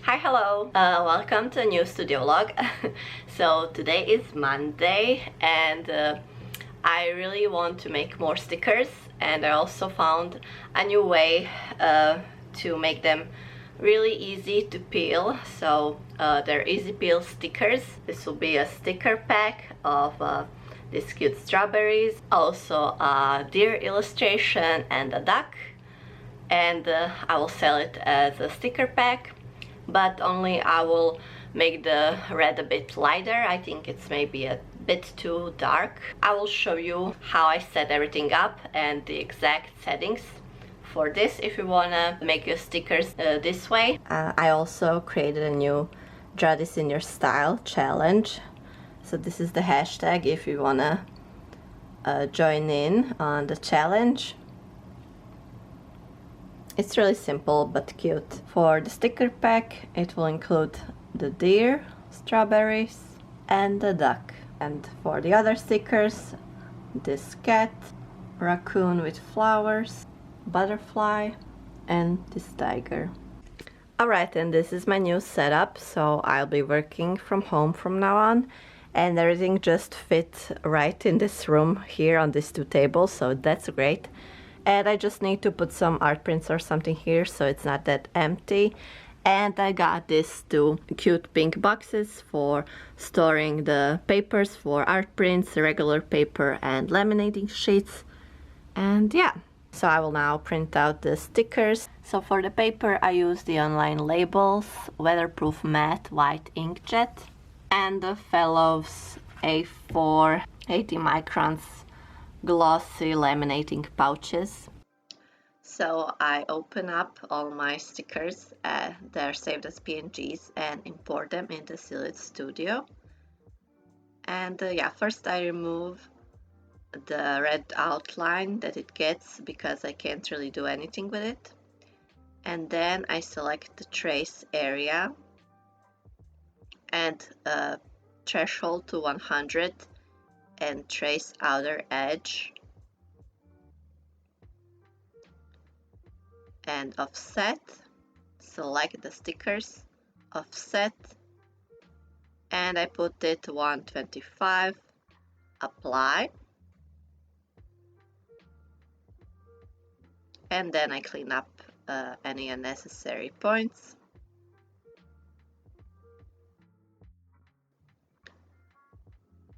Hi, hello, welcome to a new studio vlog. So today is Monday and I really want to make more stickers, and I also found a new way to make them really easy to peel. So they're easy peel stickers. This will be a sticker pack of these cute strawberries, also a deer illustration and a duck, and I will sell it as a sticker pack, but only I will make the red a bit lighter. I think it's maybe a bit too dark. I will show you how I set everything up and the exact settings for this if you wanna make your stickers this way. I also created a new Draw This in Your Style challenge. So this is the hashtag if you wanna join in on the challenge. It's really simple but cute. For the sticker pack, it will include the deer, strawberries, and the duck. And for the other stickers, this cat, raccoon with flowers, butterfly, and this tiger. Alright, and this is my new setup, so I'll be working from home from now on, and everything just fits right in this room here on these two tables, so that's great. And I just need to put some art prints or something here so it's not that empty. And I got these two cute pink boxes for storing the papers for art prints, regular paper, and laminating sheets. And yeah, so I will now print out the stickers. So for the paper I use the online labels, Weatherproof matte white inkjet, and the Fellows A4 80 microns glossy laminating pouches. So I open up all my stickers, they're saved as PNGs, and import them in the Silhouette Studio. And yeah, first I remove the red outline that it gets because I can't really do anything with it. And then I select the trace area and threshold to 100 and trace outer edge and offset. Select the stickers, offset, and I put it 125, apply, and then I clean up any unnecessary points.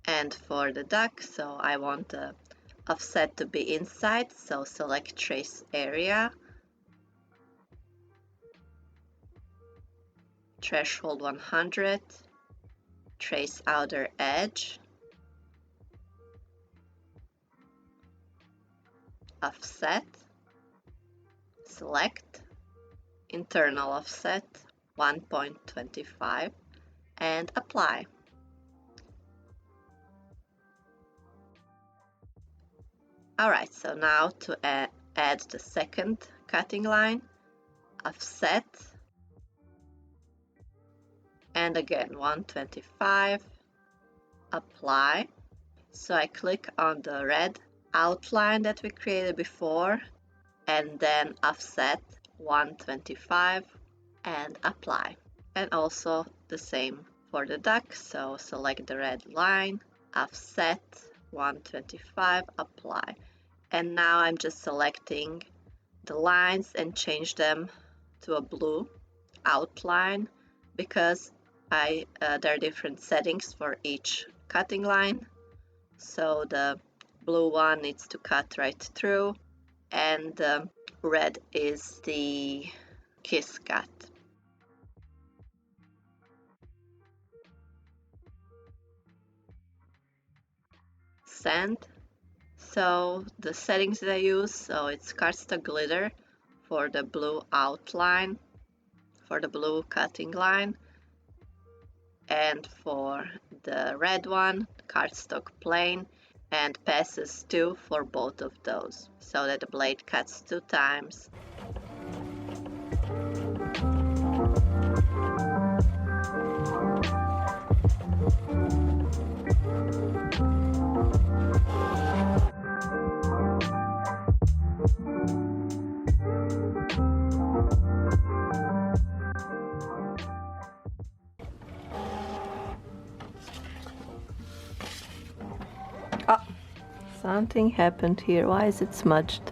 And for the duck, so I want the offset to be inside, so select trace area, threshold 100, trace outer edge, offset, select, internal offset 1.25, and apply. Alright, so now to add the second cutting line, offset, and again 125, apply. So I click on the red outline that we created before, and then offset 125 and apply. And also the same for the duck, so select the red line, offset 125, apply. And now I'm just selecting the lines and change them to a blue outline because there are different settings for each cutting line. So the blue one needs to cut right through, and the red is the kiss cut. Send. So the settings that I use, so it's cardstock glitter for the blue outline, for the blue cutting line, and for the red one, cardstock plain, and passes 2 for both of those, so that the blade cuts 2 times. Something happened here. Why is it smudged?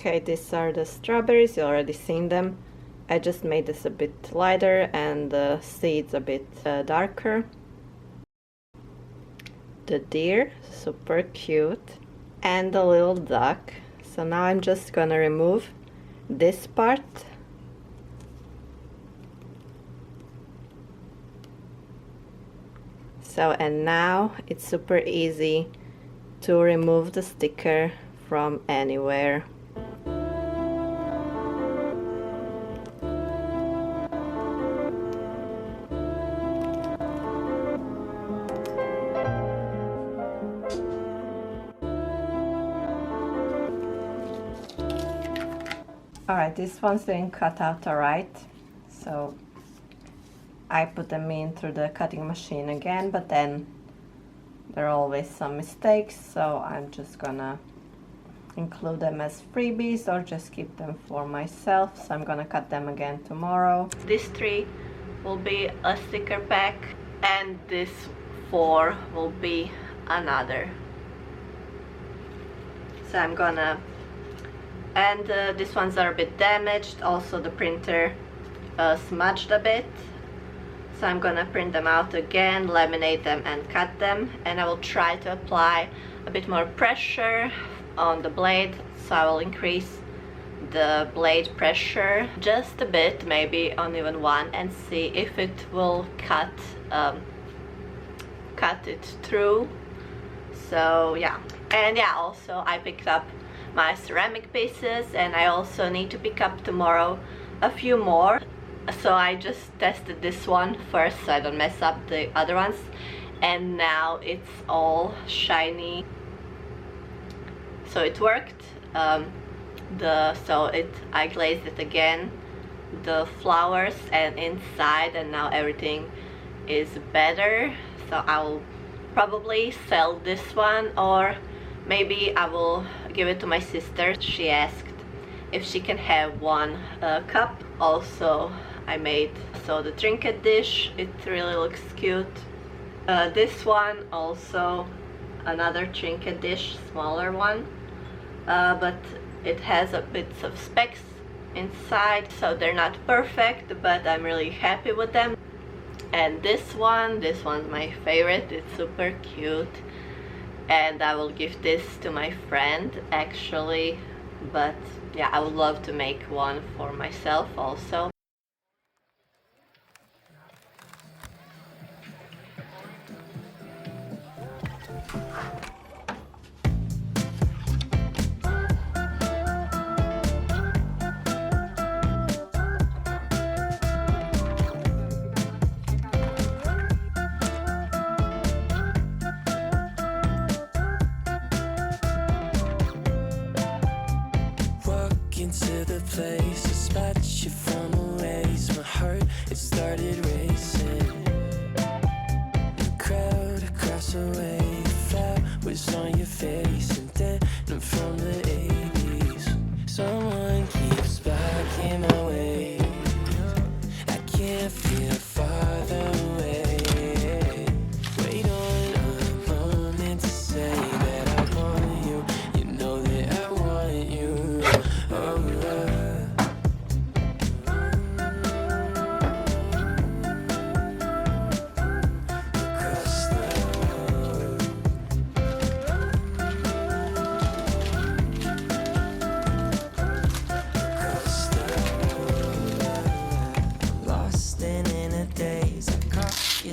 Okay, these are the strawberries, you already seen them. I just made this a bit lighter and the seeds a bit darker. The deer, super cute. And the little duck. So now I'm just gonna remove this part. So, and now it's super easy to remove the sticker from anywhere. Alright, these ones didn't cut out alright, so I put them in through the cutting machine again, but then there are always some mistakes, so I'm just gonna include them as freebies or just keep them for myself. So I'm gonna cut them again tomorrow. These 3 will be a sticker pack and this 4 will be another. So I'm gonna, and these ones are a bit damaged, also the printer smudged a bit. So I'm gonna print them out again, laminate them and cut them, and I will try to apply a bit more pressure on the blade, so I will increase the blade pressure just a bit, maybe on even 1, and see if it will cut it through. So yeah, and yeah, also I picked up my ceramic pieces, and I also need to pick up tomorrow a few more. So I just tested this one first so I don't mess up the other ones, and now it's all shiny. So it worked. I glazed it again the flowers and inside, and now everything is better. So I'll probably sell this one, or maybe I will give it to my sister. She asked if she can have one cup. Also I made the trinket dish. It really looks cute. This one also another trinket dish, smaller one, but it has a bit of specks inside, so they're not perfect, but I'm really happy with them. And this one's my favorite. It's super cute, and I will give this to my friend actually, but yeah, I would love to make one for myself also. To the place, a spot you from a race. My heart, it started racing. The crowd across the way, flowers on your face, and then I'm from the 80s. Someone keeps blocking my way. I can't feel farther away. Wait on a moment to say that I want you. You know that I want you.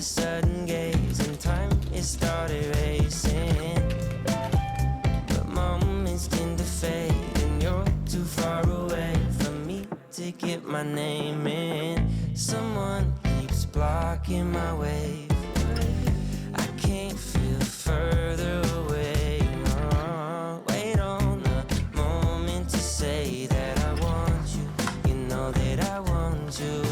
Sudden gaze, and time it started racing. But moments tend to fade, and you're too far away from me to get my name in. Someone keeps blocking my way. I can't feel further away. Wait on a moment to say that I want you. You know that I want you.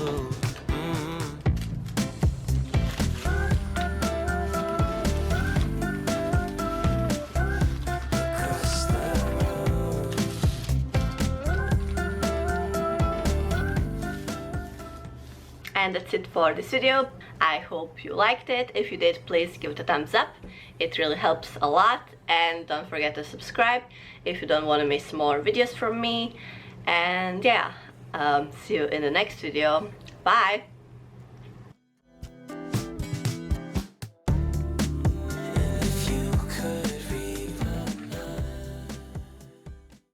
And that's it for this video. I hope you liked it. If you did, please give it a thumbs up. It really helps a lot. And don't forget to subscribe if you don't want to miss more videos from me. And yeah, see you in the next video. Bye!